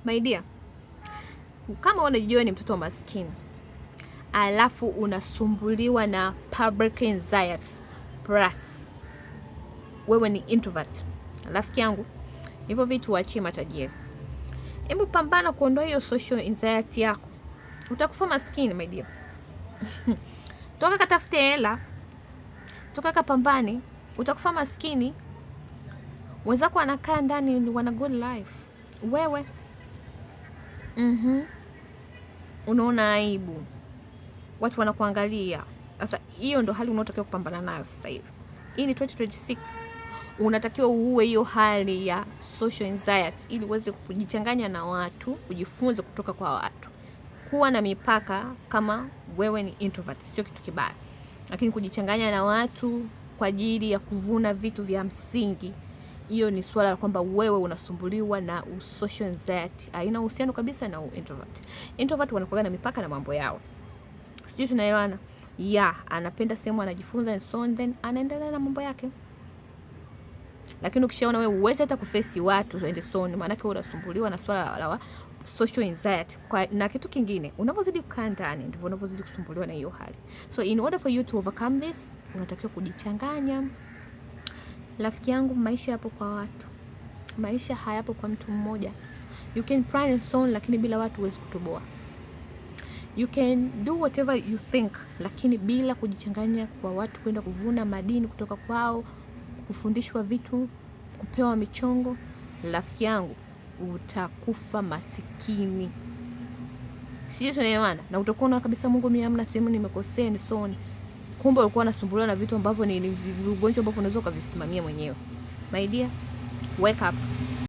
My dear, kama unajua ni mtoto wa maskini alafu unasumbuliwa na public anxiety plus wewe ni introvert, rafiki yangu, hivyo vitu waachie matajiri. Hebu pambana kuondoa hiyo social anxiety yako, utakufa maskini my dear. Toka katafute hela, toka kapambane, utakufa maskini. Wenzako wanakaa ndani wana good life, wewe unaona aibu, watu wanakuangalia. Sasa hiyo ndo hali unaotakiwa kupambana nayo sasa hivi. Hii ni 2026, unatakiwa uue hiyo hali ya social anxiety ili uweze kujichanganya na watu, ujifunze kutoka kwa watu. Kuwa na mipaka kama wewe ni introvert sio kitu kibaya, lakini kujichanganya na watu kwa ajili ya kuvuna vitu vya msingi, hiyo ni swala la kwamba wewe unasumbuliwa na social anxiety. Haina uhusiano kabisa na introvert. Introvert wanakuwa na mipaka na mambo yao, sijui tunaelewana? Anapenda sehemu, anajifunza and so on, then anaendelea na mambo yake. Lakini ukishaona wewe uweze hata kuface watu and so on, maana yake unasumbuliwa na swala la social anxiety. Na kitu kingine, unapozidi kukaa ndani ndivyo unapozidi kusumbuliwa na hiyo hali. So in order for you to overcome this, unatakiwa kujichanganya. Rafiki yangu, maisha yapo kwa watu, maisha hayapo kwa mtu mmoja. You can plan and so on, lakini bila watu huwezi kutoboa. You can do whatever you think, lakini bila kujichanganya kwa watu, kwenda kuvuna madini kutoka kwao, kufundishwa vitu, kupewa michongo, rafiki yangu, utakufa masikini. Sisi tunaelewana? Na utakuwa na kabisa, Mungu mimi hamna sehemu nimekosea ni so on. Kumbe ulikuwa unasumbuliwa na vitu ambavyo ni ugonjwa ambao unaweza kuvisimamia mwenyewe. My dear, wake up.